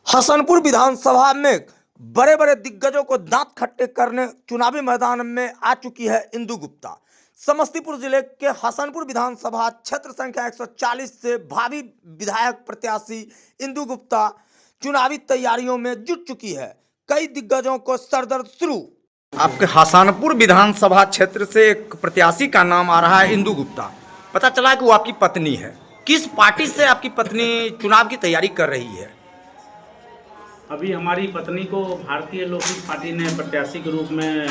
हसनपुर विधानसभा में बड़े बड़े दिग्गजों को दांत खट्टे करने चुनावी मैदान में आ चुकी है इंदु गुप्ता। समस्तीपुर जिले के हसनपुर विधानसभा क्षेत्र संख्या 140 से भावी विधायक प्रत्याशी इंदु गुप्ता चुनावी तैयारियों में जुट चुकी है। कई दिग्गजों को सरदर्द शुरू। आपके हसनपुर विधानसभा क्षेत्र से एक प्रत्याशी का नाम आ रहा है इंदु गुप्ता। पता चला कि वो आपकी पत्नी है। किस पार्टी से आपकी पत्नी चुनाव की तैयारी कर रही है? अभी हमारी पत्नी को भारतीय लोकहित पार्टी ने प्रत्याशी के रूप में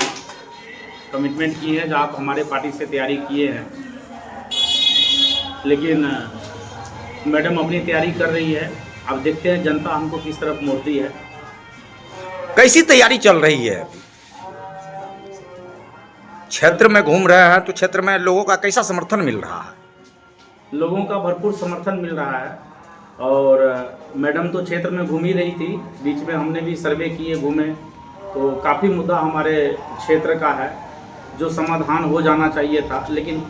कमिटमेंट की है, जो आप हमारे पार्टी से तैयारी किए हैं। लेकिन मैडम अपनी तैयारी कर रही है। अब देखते हैं जनता हमको किस तरफ मोड़ती है। कैसी तैयारी चल रही है? क्षेत्र में घूम रहे हैं तो क्षेत्र में लोगों का कैसा समर्थन मिल रहा है? लोगों का भरपूर समर्थन मिल रहा है और मैडम तो क्षेत्र में घूम ही रही थी। बीच में हमने भी सर्वे किए, घूमे, तो काफ़ी मुद्दा हमारे क्षेत्र का है जो समाधान हो जाना चाहिए था, लेकिन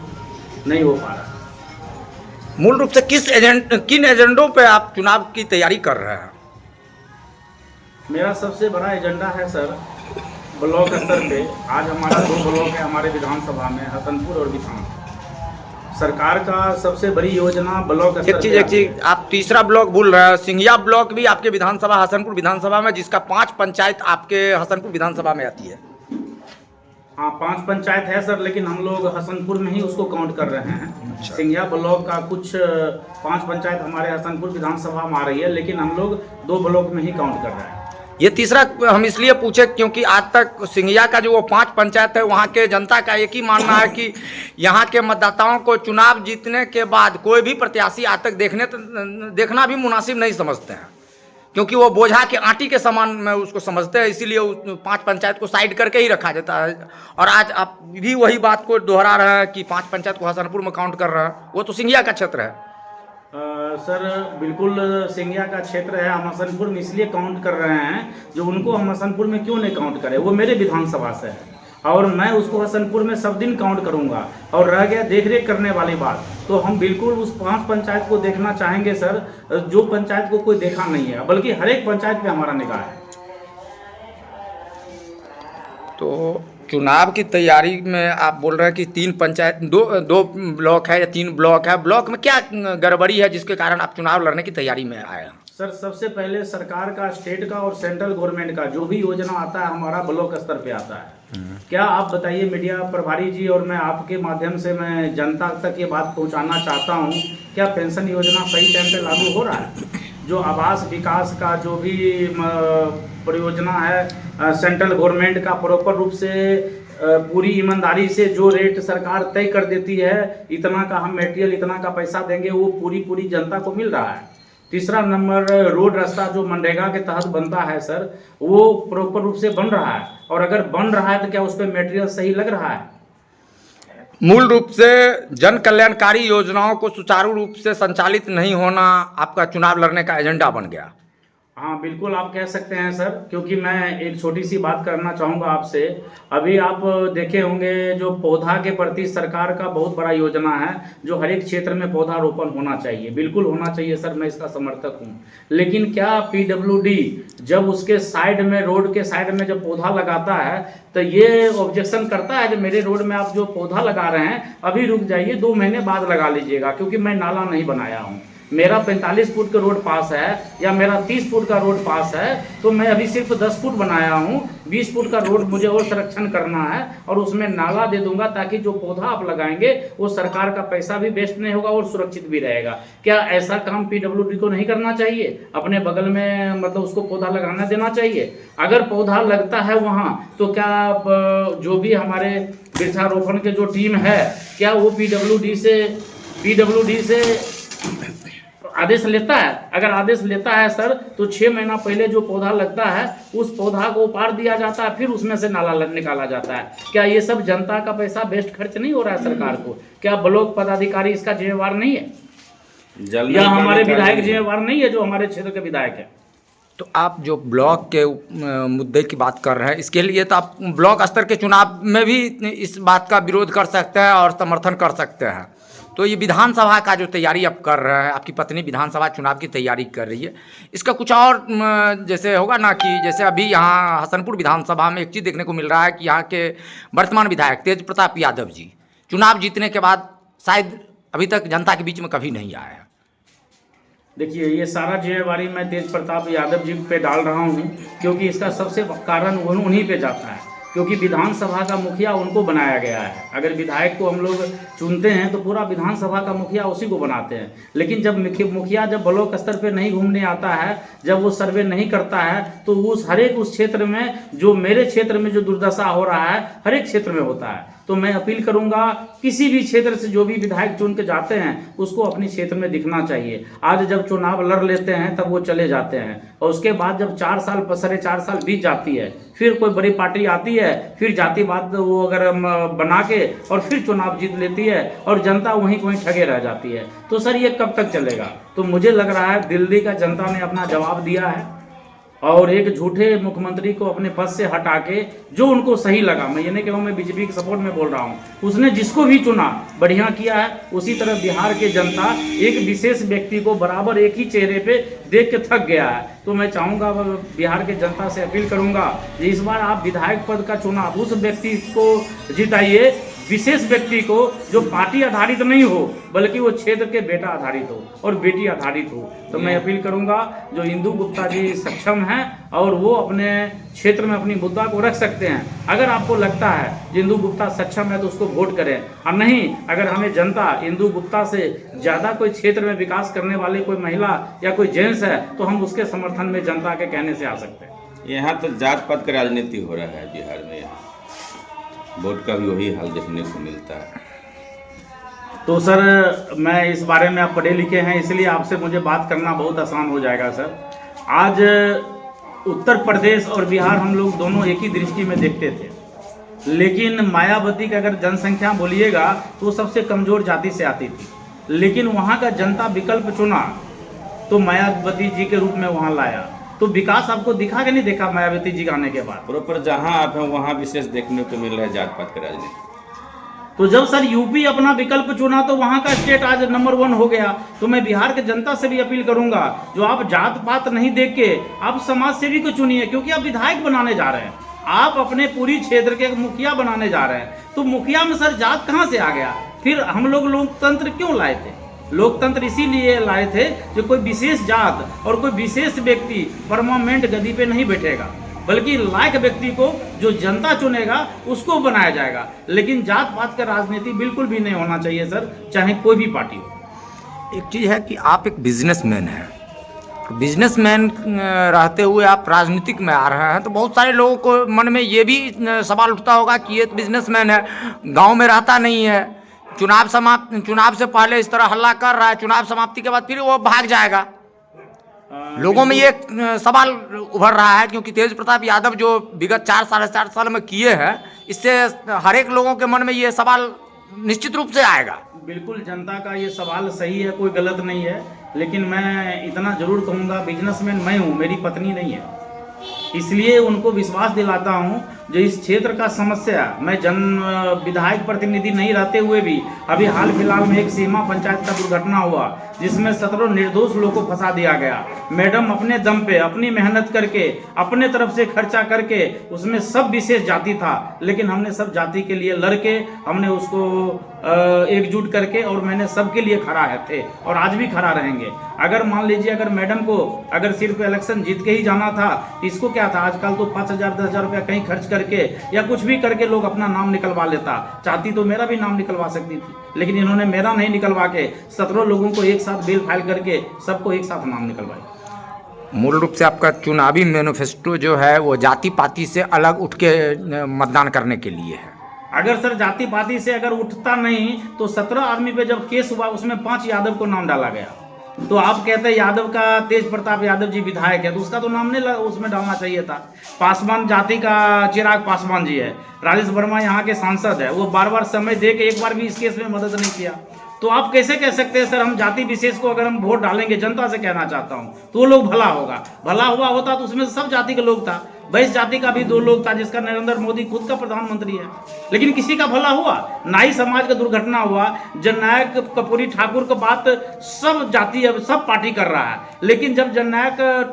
नहीं हो पा रहा। मूल रूप से किन एजेंडों पे आप चुनाव की तैयारी कर रहे हैं? मेरा सबसे बड़ा एजेंडा है सर, ब्लॉक स्तर पे। आज हमारा 2 ब्लॉक है हमारे विधानसभा में, हसनपुर और बिथान। सरकार का सबसे बड़ी योजना ब्लॉक स्तर पे। एक चीज आप तीसरा ब्लॉक भूल रहे हैं। सिंघिया ब्लॉक भी आपके विधानसभा हसनपुर विधानसभा में, जिसका 5 पंचायत आपके हसनपुर विधानसभा में आती है। हाँ, 5 पंचायत है सर, लेकिन हम लोग हसनपुर में ही उसको काउंट कर रहे हैं। अच्छा। सिंघिया ब्लॉक का कुछ 5 पंचायत हमारे हसनपुर विधानसभा में आ रही है, लेकिन हम लोग 2 ब्लॉक में ही काउंट कर रहे हैं। ये तीसरा हम इसलिए पूछे क्योंकि आज तक सिंघिया का जो वो 5 पंचायत है, वहाँ के जनता का एक ही मानना है कि यहाँ के मतदाताओं को चुनाव जीतने के बाद कोई भी प्रत्याशी आज तक देखना भी मुनासिब नहीं समझते हैं, क्योंकि वो बोझा के आटी के समान में उसको समझते हैं। इसीलिए 5 पंचायत को साइड करके ही रखा जाता है। और आज आप भी वही बात को दोहरा रहे हैं कि 5 पंचायत को हसनपुर में काउंट कर रहे हैं। वो तो सिंघिया का क्षेत्र है। सर बिल्कुल सिंघिया का क्षेत्र है। हम हसनपुर में इसलिए काउंट कर रहे हैं, जो उनको हम हसनपुर में क्यों नहीं काउंट करें। वो मेरे विधानसभा से है और मैं उसको हसनपुर में सब दिन काउंट करूंगा। और रह गया देख रेख करने वाली बात, तो हम बिल्कुल उस 5 पंचायत को देखना चाहेंगे सर, जो पंचायत को कोई देखा नहीं है, बल्कि हर एक पंचायत पे हमारा निगाह है। तो चुनाव की तैयारी में आप बोल रहे हैं कि 3 पंचायत, दो ब्लॉक है या 3 ब्लॉक है। ब्लॉक में क्या गड़बड़ी है जिसके कारण आप चुनाव लड़ने की तैयारी में आए हैं? सर सबसे पहले सरकार का, स्टेट का और सेंट्रल गवर्नमेंट का जो भी योजना आता है हमारा ब्लॉक स्तर पे आता है। क्या आप बताइए मीडिया प्रभारी जी, और मैं आपके माध्यम से मैं जनता तक ये बात पहुंचाना चाहता हूं, क्या पेंशन योजना सही टाइम पे लागू हो रहा है? जो आवास विकास का जो भी परियोजना है सेंट्रल गवर्नमेंट का, प्रॉपर रूप से पूरी ईमानदारी से जो रेट सरकार तय कर देती है, इतना का हम मटेरियल, इतना का पैसा देंगे, वो पूरी जनता को मिल रहा है। तीसरा नंबर, रोड रास्ता जो मनरेगा के तहत बनता है सर, वो प्रॉपर रूप से बन रहा है। और अगर बन रहा है तो क्या उस पर मटेरियल सही लग रहा है? मूल रूप से जन कल्याणकारी योजनाओं को सुचारू रूप से संचालित नहीं होना आपका चुनाव लड़ने का एजेंडा बन गया। हाँ बिल्कुल आप कह सकते हैं सर, क्योंकि मैं एक छोटी सी बात करना चाहूँगा आपसे। अभी आप देखे होंगे जो पौधा के प्रति सरकार का बहुत बड़ा योजना है, जो हर एक क्षेत्र में पौधारोपण होना चाहिए, बिल्कुल होना चाहिए सर, मैं इसका समर्थक हूँ। लेकिन क्या PWD जब उसके साइड में, रोड के साइड में जब पौधा लगाता है, तो ये ऑब्जेक्शन करता है कि मेरे रोड में आप जो पौधा लगा रहे हैं अभी रुक जाइए, 2 महीने बाद लगा लीजिएगा, क्योंकि मैं नाला नहीं बनाया हूँ। मेरा 45 फुट का रोड पास है या मेरा 30 फुट का रोड पास है, तो मैं अभी सिर्फ 10 फुट बनाया हूँ। 20 फुट का रोड मुझे और संरक्षण करना है और उसमें नाला दे दूंगा, ताकि जो पौधा आप लगाएंगे वो सरकार का पैसा भी वेस्ट नहीं होगा और सुरक्षित भी रहेगा। क्या ऐसा काम PWD को नहीं करना चाहिए? अपने बगल में मतलब उसको पौधा लगाना देना चाहिए। अगर पौधा लगता है वहाँ, तो क्या जो भी हमारे वृक्षारोपण के जो टीम है, क्या वो PWD से आदेश लेता है? अगर आदेश लेता है सर, तो 6 महीना पहले जो पौधा लगता है उस पौधा को उपाड़ दिया जाता है, फिर उसमें से नाला निकाला जाता है। क्या ये सब जनता का पैसा वेस्ट खर्च नहीं हो रहा है सरकार को? क्या ब्लॉक पदाधिकारी इसका जिम्मेवार नहीं है, या हमारे विधायक जिम्मेवार नहीं है, जो हमारे क्षेत्र के विधायक है? तो आप जो ब्लॉक के मुद्दे की बात कर रहे हैं, इसके लिए तो आप ब्लॉक स्तर के चुनाव में भी इस बात का विरोध कर सकते हैं और समर्थन कर सकते हैं। तो ये विधानसभा का जो तैयारी आप कर रहे हैं, आपकी पत्नी विधानसभा चुनाव की तैयारी कर रही है, इसका कुछ और जैसे होगा ना कि जैसे अभी यहाँ हसनपुर विधानसभा में एक चीज़ देखने को मिल रहा है कि यहाँ के वर्तमान विधायक तेज प्रताप यादव जी चुनाव जीतने के बाद शायद अभी तक जनता के बीच में कभी नहीं आए हैं। देखिए, ये सारा जिम्मेवारी मैं तेज प्रताप यादव जी पे डाल रहा हूँ, क्योंकि इसका सबसे कारण उन्हीं पे जाता है, क्योंकि विधानसभा का मुखिया उनको बनाया गया है। अगर विधायक को हम लोग चुनते हैं तो पूरा विधानसभा का मुखिया उसी को बनाते हैं, लेकिन जब मुखिया जब ब्लॉक स्तर पे नहीं घूमने आता है, जब वो सर्वे नहीं करता है, तो हर एक उस क्षेत्र में, जो मेरे क्षेत्र में जो दुर्दशा हो रहा है, हर एक क्षेत्र में होता है। तो मैं अपील करूंगा, किसी भी क्षेत्र से जो भी विधायक चुन के जाते हैं उसको अपने क्षेत्र में दिखना चाहिए। आज जब चुनाव लड़ लेते हैं तब वो चले जाते हैं, और उसके बाद जब 4 साल 4.5 साल बीत जाती है, फिर कोई बड़ी पार्टी आती है, फिर जातिवाद वो अगर बना के और फिर चुनाव जीत लेती है, और जनता वहीं कोई ठगे रह जाती है। तो सर ये कब तक चलेगा? तो मुझे लग रहा है दिल्ली का जनता ने अपना जवाब दिया है, और एक झूठे मुख्यमंत्री को अपने पद से हटा के जो उनको सही लगा, मैं ये नहीं कह रहा हूँ, मैं बीजेपी के सपोर्ट में बोल रहा हूँ, उसने जिसको भी चुना बढ़िया किया है। उसी तरह बिहार के जनता एक विशेष व्यक्ति को बराबर एक ही चेहरे पे देख के थक गया है। तो मैं चाहूँगा, बिहार के जनता से अपील करूँगा कि इस बार आप विधायक पद का चुनाव उस व्यक्ति को जिताइए, विशेष व्यक्ति को, जो पार्टी आधारित नहीं हो बल्कि वो क्षेत्र के बेटा आधारित हो और बेटी आधारित हो। तो मैं अपील करूंगा, जो इंदु गुप्ता जी सक्षम हैं और वो अपने क्षेत्र में अपनी मुद्दा को रख सकते हैं। अगर आपको लगता है कि इंदु गुप्ता सक्षम है तो उसको वोट करें, और नहीं, अगर हमें जनता इंदु गुप्ता से ज़्यादा कोई क्षेत्र में विकास करने वाली कोई महिला या कोई जेंट्स है तो हम उसके समर्थन में जनता के कहने से आ सकते हैं। यहाँ तो जात पात का राजनीति हो रहा है बिहार में, यहाँ वोट का भी वही हाल देखने को मिलता है। तो सर, मैं इस बारे में, आप पढ़े लिखे हैं इसलिए आपसे मुझे बात करना बहुत आसान हो जाएगा सर। आज उत्तर प्रदेश और बिहार हम लोग दोनों एक ही दृष्टि में देखते थे, लेकिन मायावती का अगर जनसंख्या बोलिएगा तो वो सबसे कमज़ोर जाति से आती थी, लेकिन वहाँ का जनता विकल्प चुना तो मायावती जी के रूप में वहाँ लाया। तो विकास आपको दिखा कि नहीं देखा मायावती जी आने के बाद? प्रॉपर जहाँ आप हैं वहाँ विशेष देखने को मिल रहा है जात पात का राजनीति। तो जब सर यूपी अपना विकल्प चुना तो वहाँ का स्टेट आज नंबर 1 हो गया। तो मैं बिहार के जनता से भी अपील करूंगा, जो आप जात पात नहीं देख के आप समाज सेवी को चुनिए, क्योंकि आप विधायक बनाने जा रहे हैं, आप अपने पूरी क्षेत्र के मुखिया बनाने जा रहे हैं। तो मुखिया में सर जात कहाँ से आ गया? फिर हम लोग लोकतंत्र क्यों लाए थे? लोकतंत्र इसीलिए लाए थे कि कोई विशेष जात और कोई विशेष व्यक्ति परमानेंट गद्दी पे नहीं बैठेगा, बल्कि लायक व्यक्ति को जो जनता चुनेगा उसको बनाया जाएगा। लेकिन जात पात का राजनीति बिल्कुल भी नहीं होना चाहिए सर, चाहे कोई भी पार्टी हो। एक चीज़ है कि आप एक बिजनेसमैन हैं, बिजनेसमैन रहते हुए आप राजनीतिक में आ रहे हैं, तो बहुत सारे लोगों को मन में ये भी सवाल उठता होगा कि ये तो बिजनेसमैन है, गांव में रहता नहीं है, चुनाव से पहले इस तरह हल्ला कर रहा है, चुनाव समाप्ति के बाद फिर वो भाग जाएगा। लोगों में ये सवाल उभर रहा है, क्योंकि तेज प्रताप यादव जो विगत 4-4.5 साल में किए हैं, इससे हर एक लोगों के मन में ये सवाल निश्चित रूप से आएगा। बिल्कुल, जनता का ये सवाल सही है, कोई गलत नहीं है, लेकिन मैं इतना जरूर कहूँगा, बिजनेसमैन मैं हूँ, मेरी पत्नी नहीं है, इसलिए उनको विश्वास दिलाता हूँ जो इस क्षेत्र का समस्या, मैं विधायक प्रतिनिधि नहीं रहते हुए भी, अभी हाल फिलहाल में एक सीमा पंचायत का दुर्घटना हुआ जिसमें 17 निर्दोष लोगों को फंसा दिया गया। मैडम अपने दम पे, अपनी मेहनत करके, अपने तरफ से खर्चा करके, उसमें सब विशेष जाति था, लेकिन हमने सब जाति के लिए लड़के हमने उसको एकजुट करके, और मैंने सबके लिए खड़ा है थे और आज भी खड़ा रहेंगे। अगर मान लीजिए अगर मैडम को अगर सिर्फ इलेक्शन जीत के ही जाना था, इसको क्या था, आजकल तो 5,000-10,000 रुपया कहीं खर्च करके या कुछ भी करके लोग अपना नाम निकलवा लेता। चाहती तो मेरा भी नाम निकलवा सकती थी, लेकिन इन्होंने मेरा नहीं निकलवा के 17 लोगों को एक साथ बिल फाइल करके सबको एक साथ नाम निकलवाई। मूल रूप से आपका चुनावी मैनिफेस्टो जो है वो जाति पाति से अलग उठ के मतदान करने के लिए है। अगर सर जाति पाति से अगर उठता नहीं तो 17 आदमी पे जब केस हुआ उसमें 5 यादव को नाम डाला गया, तो आप कहते हैं यादव का तेज प्रताप यादव जी विधायक है, तो उसका तो नाम नहीं उसमें डालना चाहिए था। पासवान जाति का चिराग पासवान जी है, राजेश वर्मा यहाँ के सांसद है, वो बार बार समय दे के एक बार भी इस केस में मदद नहीं किया। तो आप कैसे कह सकते हैं सर हम जाति विशेष को अगर हम वोट डालेंगे, जनता से कहना चाहता हूँ, तो वो लोग भला होगा, भला हुआ होता तो उसमें सब जाति के लोग था। वैश्य जाति का भी 2 लोग था जिसका नरेंद्र मोदी खुद का प्रधानमंत्री है, लेकिन किसी का भला हुआ? नाई समाज का दुर्घटना हुआ। जननायक कर्पूरी ठाकुर का बात सब जाति अब सब पार्टी कर रहा है, लेकिन जब जननायक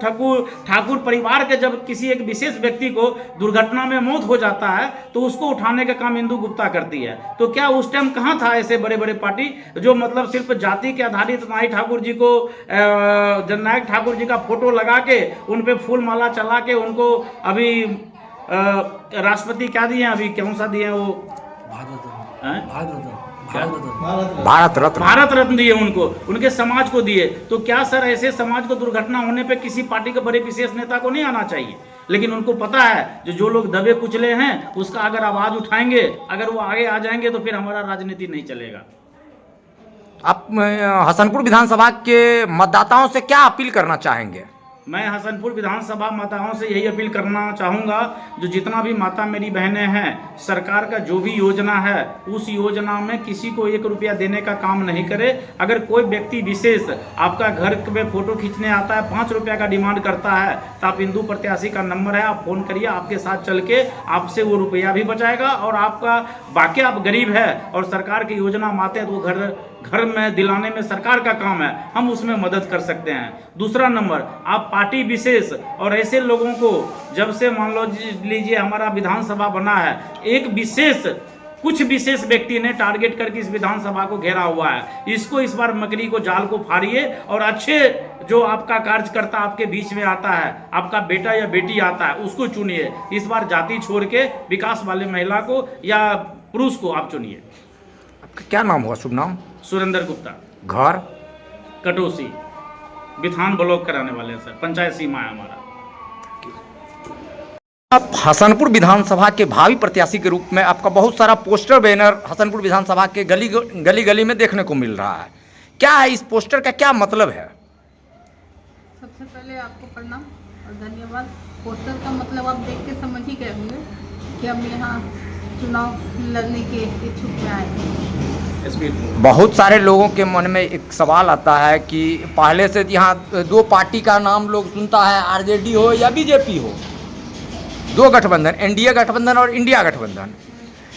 ठाकुर परिवार के जब किसी एक विशेष व्यक्ति को दुर्घटना में मौत हो जाता है तो उसको उठाने का काम इंदु गुप्ता करती है। तो क्या उस टाइम कहाँ था ऐसे बड़े बड़े पार्टी जो मतलब सिर्फ जाति के आधारित नाई ठाकुर जी को जननायक ठाकुर जी का फोटो लगा के उन पे फूल माला चला के उनको अभी राष्ट्रपति क्या दिए हैं, अभी कौन सा दिए हैं वो, भारत रत्न दिए उनको, उनके समाज को दिए। तो क्या सर ऐसे समाज को दुर्घटना होने पे किसी पार्टी के बड़े विशेष नेता को नहीं आना चाहिए? लेकिन उनको पता है जो लोग दबे कुचले हैं उसका अगर आवाज उठाएंगे, अगर वो आगे आ जाएंगे तो फिर हमारा राजनीति नहीं चलेगा। आप हसनपुर विधानसभा के मतदाताओं से क्या अपील करना चाहेंगे? मैं हसनपुर विधानसभा माताओं से यही अपील करना चाहूँगा, जो जितना भी माता मेरी बहनें हैं, सरकार का जो भी योजना है उस योजना में किसी को 1 रुपया देने का काम नहीं करे। अगर कोई व्यक्ति विशेष आपका घर में फोटो खींचने आता है, 5 रुपया का डिमांड करता है, तो आप इंदु प्रत्याशी का नंबर है, आप फ़ोन करिए, आपके साथ चल के आपसे वो रुपया भी बचाएगा और आपका बाकी आप गरीब है और सरकार की योजना माते हैं तो वो घर में दिलाने में सरकार का काम है, हम उसमें मदद कर सकते हैं। दूसरा नंबर, आप पार्टी विशेष और ऐसे लोगों को जब से मान लो लीजिए हमारा विधानसभा बना है, एक विशेष कुछ विशेष व्यक्ति ने टारगेट करके इस विधानसभा को घेरा हुआ है, इसको इस बार मकड़ी को जाल को फाड़िए और अच्छे जो आपका कार्यकर्ता आपके बीच में आता है, आपका बेटा या बेटी आता है, उसको चुनिए। इस बार जाति छोड़ के विकास वाले महिला को या पुरुष को आप चुनिए। आपका क्या नाम हुआ, शुभ नाम? सुरेंद्र गुप्ता, घर कटोसी, बिथान ब्लॉक कराने वाले हैं सर, पंचायत सीमा है हमारा। आप हसनपुर विधानसभा के भावी प्रत्याशी के रूप में आपका बहुत सारा पोस्टर बैनर हसनपुर विधानसभा के गली गली में देखने को मिल रहा है। क्या है इस पोस्टर का क्या मतलब है? सबसे पहले आपको प्रणाम और धन्यवाद। पोस्टर का मतलब आप देख के समझ ही गए होंगे कि हम यहाँ चुनाव लड़ने के इच्छुक में आए। बहुत सारे लोगों के मन में एक सवाल आता है कि पहले से यहाँ 2 पार्टी का नाम लोग सुनता है, आरजेडी हो या बीजेपी हो, 2 गठबंधन, एनडीए गठबंधन और इंडिया गठबंधन,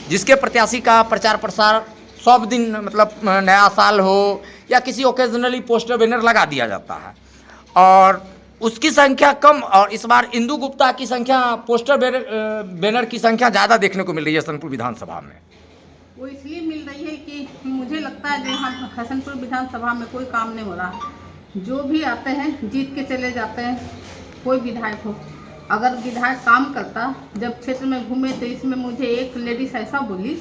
जिसके प्रत्याशी का प्रचार प्रसार सब दिन मतलब नया साल हो या किसी ओकेजनली पोस्टर बैनर लगा दिया जाता है और उसकी संख्या कम, और इस बार इंदु गुप्ता की संख्या पोस्टर बैनर की संख्या ज़्यादा देखने को मिल रही है हसनपुर विधानसभा में। वो इसलिए मिल रही है कि मुझे लगता है यहाँ हसनपुर विधानसभा में कोई काम नहीं हो रहा। जो भी आते हैं जीत के चले जाते हैं, कोई विधायक हो। अगर विधायक काम करता, जब क्षेत्र में घूमे तो इसमें मुझे एक लेडीज ऐसा बोली,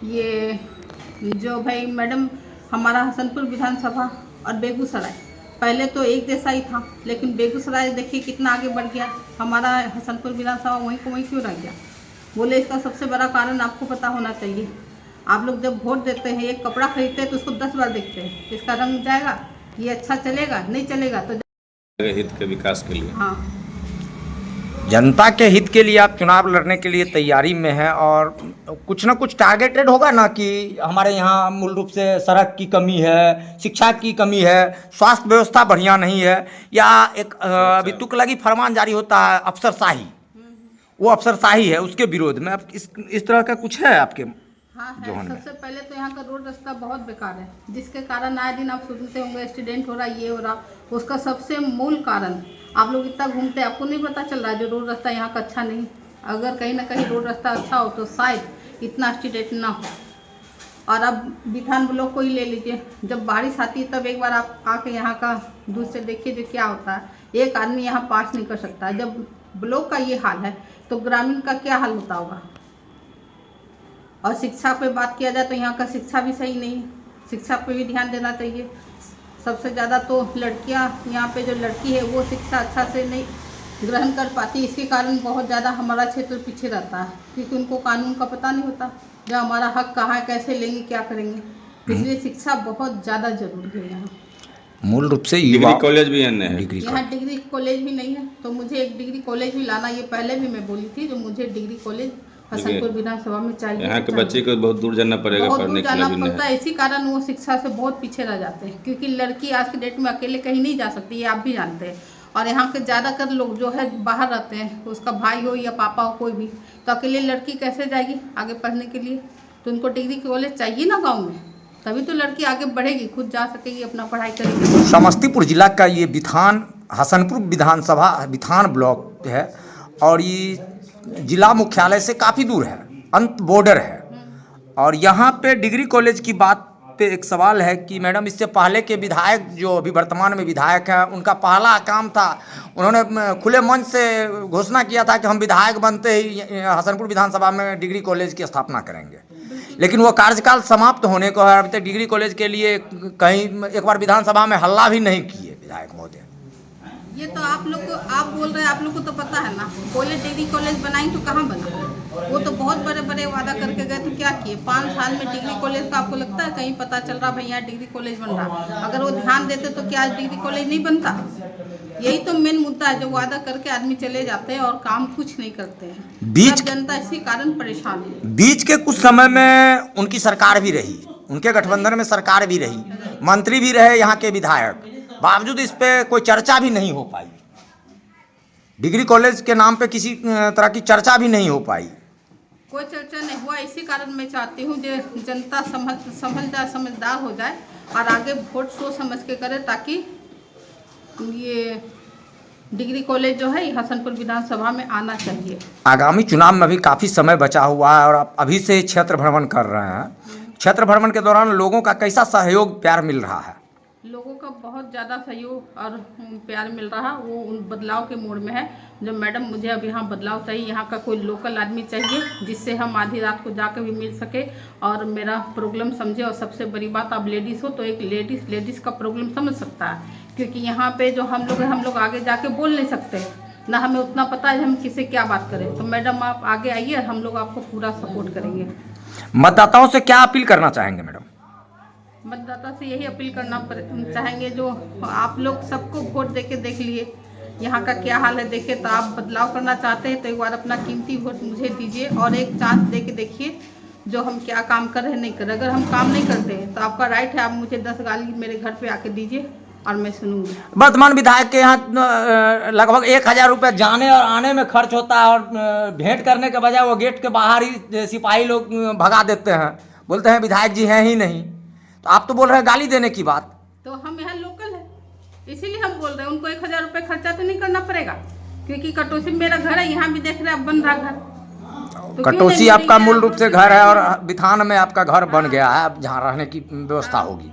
ये जो भाई मैडम हमारा हसनपुर विधानसभा और बेगूसराय पहले तो एक जैसा ही था, लेकिन बेगूसराय देखिए कितना आगे बढ़ गया, हमारा हसनपुर विधानसभा वहीं को वहीं क्यों रह गया। बोले इसका सबसे बड़ा कारण आपको पता होना चाहिए। आप लोग जब वोट देते हैं, एक कपड़ा खरीदते हैं तो उसको 10 बार देखते हैं, इसका रंग जाएगा, ये अच्छा चलेगा, नहीं चलेगा तो हित के विकास के लिए। हाँ, जनता के हित के लिए आप चुनाव लड़ने के लिए तैयारी में हैं और कुछ ना कुछ टारगेटेड होगा ना कि हमारे यहाँ मूल रूप से सड़क की कमी है, शिक्षा की कमी है, स्वास्थ्य व्यवस्था बढ़िया नहीं है, या एक अभी तुक लगी फरमान जारी होता है अफसरशाही, वो अफसरशाही है, उसके विरोध में अब इस तरह का कुछ है आपके? हाँ है। सबसे पहले तो यहाँ का रोड रास्ता बहुत बेकार है, जिसके कारण आए दिन आप सुनते होंगे एक्सीडेंट हो रहा, ये हो रहा। उसका सबसे मूल कारण, आप लोग इतना घूमते हैं, आपको नहीं पता चल रहा है जो रोड रास्ता यहाँ का अच्छा नहीं। अगर कहीं ना कहीं रोड रास्ता अच्छा हो तो शायद इतना एक्सीडेंट ना हो। और अब बिथान ब्लॉक को ही ले लीजिए, जब बारिश आती है तब एक बार आप आके यहाँ का दूर से देखिए जो क्या होता है। एक आदमी यहाँ पास नहीं कर सकता है। जब ब्लॉक का ये हाल है तो ग्रामीण का क्या हाल होता होगा। और शिक्षा पे बात किया जाए तो यहाँ का शिक्षा भी सही नहीं है, शिक्षा पे भी ध्यान देना चाहिए। सबसे ज़्यादा तो लड़कियाँ, यहाँ पे जो लड़की है वो शिक्षा अच्छा से नहीं ग्रहण कर पाती, इसके कारण बहुत ज़्यादा हमारा क्षेत्र पीछे रहता है, क्योंकि उनको कानून का पता नहीं होता, जो हमारा हक कहाँ है, कैसे लेंगे, क्या करेंगे। इसलिए शिक्षा बहुत ज़्यादा जरूरी है यहाँ। मूल रूप से डिग्री कॉलेज भी है, यहाँ डिग्री कॉलेज भी नहीं है, तो मुझे एक डिग्री कॉलेज भी लाना, ये पहले भी मैं बोली थी, जो मुझे डिग्री कॉलेज हसनपुर विधानसभा में चाहिए। यहाँ के बच्चे को बहुत दूर जाना पड़ेगा पढ़ने के लिए, जाना पड़ता है। इसी कारण वो शिक्षा से बहुत पीछे रह जाते हैं, क्योंकि लड़की आज के डेट में अकेले कहीं नहीं जा सकती, ये आप भी जानते हैं। और यहाँ के ज़्यादातर लोग जो है बाहर रहते हैं, उसका भाई हो या पापा हो कोई भी, तो अकेले लड़की कैसे जाएगी आगे पढ़ने के लिए? तो उनको डिग्री कॉलेज चाहिए ना गांव में, तभी तो लड़की आगे बढ़ेगी, खुद जा सकेगी, अपना पढ़ाई करेगी। समस्तीपुर जिला का ये बिथान हसनपुर विधानसभा बिथान ब्लॉक है और ये जिला मुख्यालय से काफ़ी दूर है, अंत बॉर्डर है। और यहाँ पे डिग्री कॉलेज की बात पे एक सवाल है कि मैडम, इससे पहले के विधायक जो अभी वर्तमान में विधायक हैं, उनका पहला काम था, उन्होंने खुले मंच से घोषणा किया था कि हम विधायक बनते ही हसनपुर विधानसभा में डिग्री कॉलेज की स्थापना करेंगे। लेकिन वो कार्यकाल समाप्त होने को है, अभी तक डिग्री कॉलेज के लिए कहीं एक बार विधानसभा में हल्ला भी नहीं किए विधायक महोदय। ये तो आप लोग को, आप बोल रहे हैं, आप लोग को तो पता है ना, बोले डिग्री कॉलेज बनाई तो कहाँ बने? वो तो बहुत बड़े बड़े वादा करके गए, तो क्या किए? 5 साल में डिग्री कॉलेज का आपको लगता है कहीं पता चल रहा भैया डिग्री कॉलेज बन रहा? अगर वो ध्यान देते तो क्या डिग्री कॉलेज नहीं बनता? यही तो मेन मुद्दा है, जो वादा करके आदमी चले जाते हैं और काम कुछ नहीं करते हैं। बीच जनता इसी कारण परेशान है। बीच के कुछ समय में उनकी सरकार भी रही, उनके गठबंधन में सरकार भी रही, मंत्री भी रहे यहाँ के विधायक, बावजूद इस पे कोई चर्चा भी नहीं हो पाई। डिग्री कॉलेज के नाम पे किसी तरह की चर्चा भी नहीं हो पाई। कोई चर्चा नहीं हुआ। इसी कारण मैं चाहती हूँ जो जनता समझदार हो जाए और आगे वोट सोच समझ के करे, ताकि ये डिग्री कॉलेज जो है हसनपुर विधानसभा में आना चाहिए। आगामी चुनाव में भी काफ़ी समय बचा हुआ है और आप अभी से क्षेत्र भ्रमण कर रहे हैं। क्षेत्र भ्रमण के दौरान लोगों का कैसा सहयोग प्यार मिल रहा है? लोगों का बहुत ज़्यादा सहयोग और प्यार मिल रहा, वो उन बदलाव के मोड़ में है। जो मैडम, मुझे अब यहाँ बदलाव चाहिए, यहाँ का कोई लोकल आदमी चाहिए जिससे हम आधी रात को जाकर भी मिल सके और मेरा प्रॉब्लम समझे। और सबसे बड़ी बात, आप लेडीज़ हो तो एक लेडीज़ का प्रॉब्लम समझ सकता है, क्योंकि यहाँ पे जो हम लोग आगे जाके बोल नहीं सकते, ना हमें उतना पता है हम किसे क्या बात करें। तो मैडम आप आगे आइए, हम लोग आपको पूरा सपोर्ट करेंगे। मतदाताओं से क्या अपील करना चाहेंगे मैडम? मतदाता से यही अपील करना चाहेंगे, जो आप लोग सबको वोट देके देख लिए यहाँ का क्या हाल है, देखे तो आप बदलाव करना चाहते हैं तो एक बार अपना कीमती वोट मुझे दीजिए और एक चांस दे के देखिए जो हम क्या काम कर रहे हैं नहीं कर रहे। अगर हम काम नहीं करते हैं तो आपका राइट है, आप मुझे 10 गाली मेरे घर पे आके दीजिए और मैं सुनूंगी। वर्तमान विधायक के यहाँ लगभग 1000 रुपये जाने और आने में खर्च होता है और भेंट करने के बजाय वो गेट के बाहर ही सिपाही लोग भगा देते हैं, बोलते हैं विधायक जी हैं ही नहीं। तो आप तो बोल रहे हैं गाली देने की बात। तो हम यहाँ लोकल है इसीलिए हम बोल रहे हैं, उनको 1000 रुपये खर्चा तो नहीं करना पड़ेगा, क्योंकि कटौसी में मेरा घर है, यहाँ भी देख रहे हैं बन रहा घर। तो कटौसी आपका मूल रूप से घर है और बिथान में आपका घर बन गया है, अब जहाँ रहने की व्यवस्था होगी।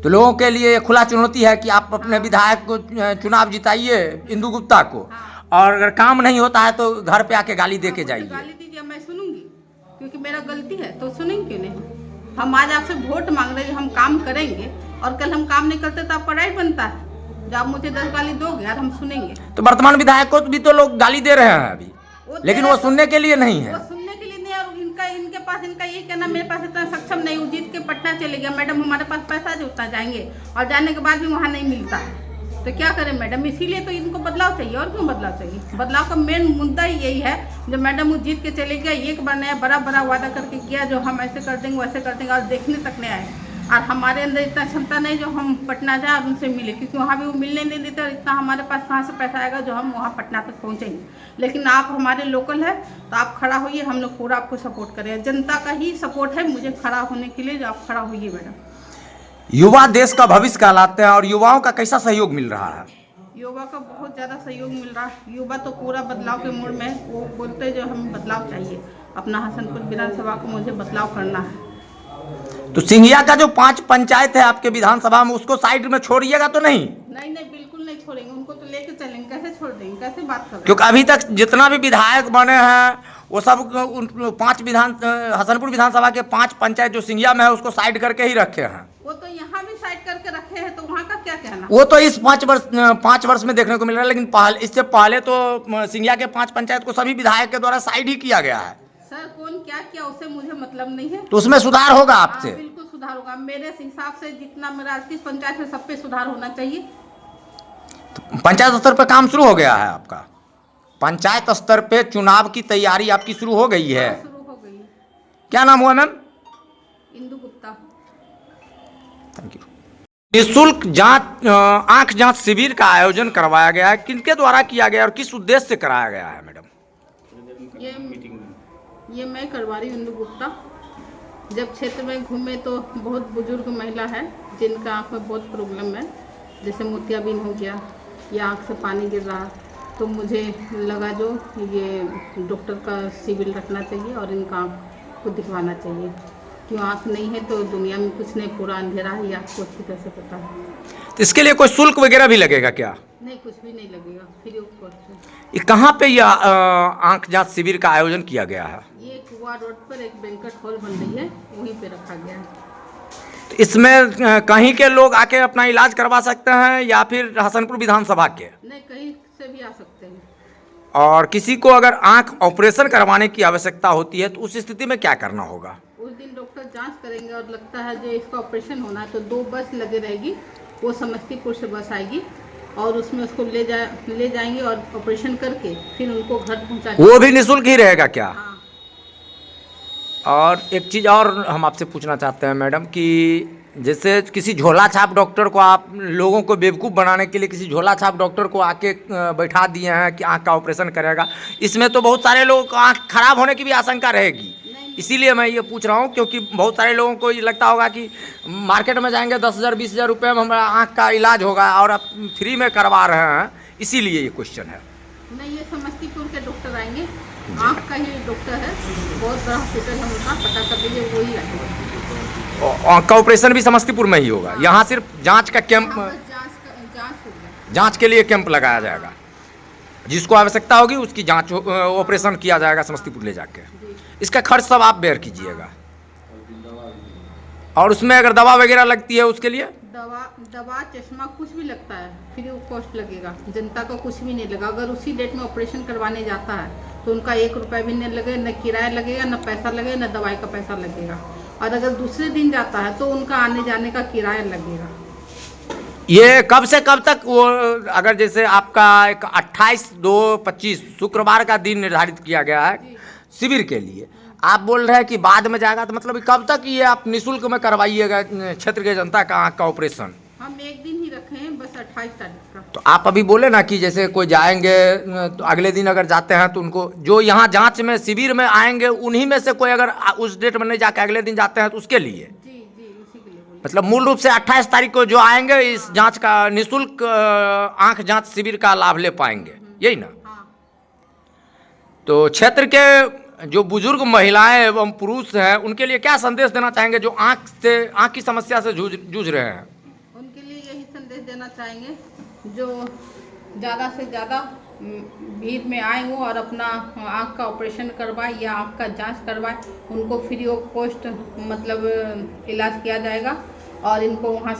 तो लोगों के लिए खुला चुनौती है कि आप अपने विधायक को चुनाव जिताइए इंदु गुप्ता को, और अगर काम नहीं होता है तो घर पे आके गाली दे के जाइए। गाली दीजिए, मैं सुनूंगी, क्योंकि मेरा गलती है तो सुनेंगे क्यों नहीं। हम आज आपसे वोट मांग रहे हैं, हम काम करेंगे और कल हम काम नहीं करते तो आपका राइट बनता है, जब आप मुझे 10 गाली दोगे और हम सुनेंगे। तो वर्तमान विधायक को भी तो लोग गाली दे रहे हैं अभी, लेकिन वो सुनने के लिए नहीं है। वो सुनने के लिए नहीं, और इनके पास इनका ये कहना मेरे पास इतना सक्षम नहीं हूँ, जीत के पटना चले गया मैडम, हमारे पास पैसा जो उतना जाएंगे और जाने के बाद भी वहाँ नहीं मिलता है, तो क्या करें मैडम। इसीलिए तो इनको बदलाव चाहिए, और क्यों बदलाव चाहिए। बदलाव का मेन मुद्दा ही यही है, जो मैडम वो जीत के चले गया, एक बार नया बड़ा वादा करके किया जो हम ऐसे कर देंगे वैसे कर देंगे, और देखने तक नहीं आए। और हमारे अंदर इतना क्षमता नहीं जो हम पटना जाए और उनसे मिले, क्योंकि वहाँ भी वो मिलने नहीं देते, और इतना हमारे पास कहाँ से पैसा आएगा जो हम वहाँ पटना तक पहुँचेंगे। लेकिन आप हमारे लोकल है तो आप खड़ा होइए, हम लोग पूरा आपको सपोर्ट करें। जनता का ही सपोर्ट है मुझे खड़ा होने के लिए, जो आप खड़ा होइए मैडम। युवा देश का भविष्य कहलाते हैं, और युवाओं का कैसा सहयोग मिल रहा है? युवा का बहुत ज़्यादा सहयोग मिल रहा है। युवा तो पूरा बदलाव के मोड़ में, वो बोलते जो हमें बदलाव चाहिए, अपना हसनपुर विधानसभा को मुझे बदलाव करना है। तो सिंघिया का जो 5 पंचायत है आपके विधानसभा में, उसको साइड में छोड़िएगा तो नहीं? नहीं बिल्कुल नहीं छोड़ेंगे, उनको तो लेके चलेंगे। कैसे छोड़ देंगे, कैसे बात कर रहे हैं? क्योंकि अभी तक जितना भी विधायक बने हैं वो सब 5 हसनपुर विधानसभा के 5 पंचायत जो सिंघिया में है उसको साइड करके ही रखे हैं। वो तो यहाँ भी साइड करके रखे हैं, तो वहाँ का क्या कहना। वो तो इस 5 वर्ष में देखने को मिल रहा है, लेकिन इससे पहले तो सिंघिया के 5 पंचायत को सभी विधायक के द्वारा साइड ही किया गया है। सर कौन क्या किया उससे मुझे मतलब नहीं है, तो उसमें सुधार होगा आपसे? बिल्कुल सुधार होगा। मेरे हिसाब से जितना मेरा 38 पंचायत है सब पे सुधार होना चाहिए। तो पंचायत स्तर पर काम शुरू हो गया है आपका? पंचायत स्तर पे चुनाव की तैयारी आपकी शुरू हो गई है? शुरू हो गई। क्या नाम हुआ ma'am? Indu Gupta. Thank you. निःशुल्क जांच आंख जांच शिविर का आयोजन करवाया गया है, किनके द्वारा किया गया और किस उद्देश्य से कराया गया है मैडम? ये मैं करवा रही हूँ इंदु गुप्ता। जब क्षेत्र में घूमे तो बहुत बुजुर्ग महिला है जिनका आँख में बहुत प्रॉब्लम है, जैसे मोतियाबिंद हो गया या आँख से पानी गिर रहा, तो मुझे लगा जो ये डॉक्टर का सिविल रखना चाहिए और इनका आँख को दिखवाना चाहिए। क्यों आँख नहीं है तो दुनिया में कुछ नहीं, पूरा अंधेरा है, ये आपको अच्छी तरह से पता है। तो इसके लिए कोई शुल्क वगैरह भी लगेगा क्या? नहीं, कुछ भी नहीं लगेगा, फ्री ऑफ कॉस्ट है। ये कहाँ पे यह आंख जांच शिविर का आयोजन किया गया है? ये कुआ रोड पर एक बैंक्वेट हॉल बन रही है, वहीं पे रखा गया है। तो इसमें कहीं के लोग आके अपना इलाज करवा सकते हैं या फिर हसनपुर विधानसभा के? नहीं, कहीं से भी आ सकते हैं। और किसी को अगर आंख ऑपरेशन करवाने की आवश्यकता होती है तो उस स्थिति में क्या करना होगा? उस दिन डॉक्टर जांच करेंगे और लगता है जो इसका ऑपरेशन होना है तो 2 बस लगे रहेगी, वो समस्तीपुर से बस आएगी और उसमें उसको ले जाएंगे और ऑपरेशन करके फिर उनको घर पहुंचा। वो भी निःशुल्क ही रहेगा क्या? हाँ। और एक चीज़ और हम आपसे पूछना चाहते हैं मैडम कि जैसे किसी झोला छाप डॉक्टर को आप लोगों को बेवकूफ़ बनाने के लिए किसी झोला छाप डॉक्टर को आके बैठा दिए हैं कि आँख का ऑपरेशन करेगा, इसमें तो बहुत सारे लोगों को आँख खराब होने की भी आशंका रहेगी। इसीलिए मैं ये पूछ रहा हूँ क्योंकि बहुत सारे लोगों को ये लगता होगा कि मार्केट में जाएंगे 10,000 20,000 रुपये में हमारा आँख का इलाज होगा और आप फ्री में करवा रहे हैं, इसीलिए ये क्वेश्चन है। नहीं, ये समस्तीपुर के डॉक्टर आएंगे, आँख का ही डॉक्टर है, बहुत बड़ा हॉस्पिटल है उनका, पता कर लीजिए, वही आएंगे। आँख का ऑपरेशन भी समस्तीपुर में ही होगा? यहाँ सिर्फ जाँच का कैंप, जाँच होगा, जाँच के लिए कैंप लगाया जाएगा, जिसको आवश्यकता होगी उसकी जाँच ऑपरेशन किया जाएगा समस्तीपुर ले जाके। इसका खर्च सब आप बेयर कीजिएगा और उसमें अगर दवा वगैरह लगती है उसके लिए? दवा चश्मा कुछ भी लगता है, फ्री ऑफ कॉस्ट लगेगा, जनता को कुछ भी नहीं लगा। अगर उसी डेट में ऑपरेशन करवाने जाता है तो उनका 1 रुपया भी नहीं लगेगा, न किराया लगेगा, न पैसा लगेगा, न दवाई का पैसा लगेगा। और अगर दूसरे दिन जाता है तो उनका आने जाने का किराया लगेगा। ये कब से कब तक वो, अगर जैसे आपका एक 28/2/25 शुक्रवार का दिन निर्धारित किया गया है शिविर के लिए, आप बोल रहे हैं कि बाद में जाएगा, तो मतलब कब तक ये आप निःशुल्क में करवाइएगा क्षेत्र के जनता का आँख का ऑपरेशन? हम 1 दिन ही रखे हैं, बस 28 तारीख का। तो आप अभी बोले ना कि जैसे कोई जाएंगे तो अगले दिन अगर जाते हैं तो उनको जो यहाँ जांच में शिविर में आएंगे उन्हीं में से कोई अगर उस डेट में नहीं जाके अगले दिन जाते हैं तो उसके लिए? जी, उसी के लिए बोलिए। मतलब मूल रूप से 28 तारीख को जो आएंगे इस जांच का निःशुल्क आँख जांच शिविर का लाभ ले पाएंगे, यही ना? हाँ। तो क्षेत्र के जो बुजुर्ग महिलाएं एवं पुरुष हैं उनके लिए क्या संदेश देना चाहेंगे जो आँख की समस्या से जूझ रहे हैं? उनके लिए यही संदेश देना चाहेंगे जो ज़्यादा से ज़्यादा भीड़ में आए हो और अपना आँख का ऑपरेशन करवाए या आँख का जांच करवाए, उनको फ्री ऑफ कॉस्ट मतलब इलाज किया जाएगा और इनको यहाँ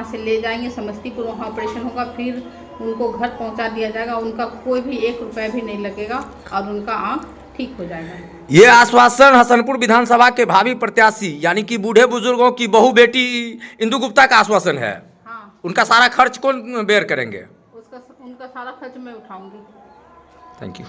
से ले जाएंगे समस्तीपुर, वहाँ ऑपरेशन होगा, फिर उनको घर पहुँचा दिया जाएगा। उनका कोई भी 1 रुपया भी नहीं लगेगा और उनका आँख ठीक हो जाएगा। ये आश्वासन हसनपुर विधानसभा के भावी प्रत्याशी यानी कि बूढ़े बुजुर्गों की बहू बेटी इंदु गुप्ता का आश्वासन है। हाँ। उनका सारा खर्च कौन बेयर करेंगे? उनका सारा खर्च मैं उठाऊंगी। Thank you.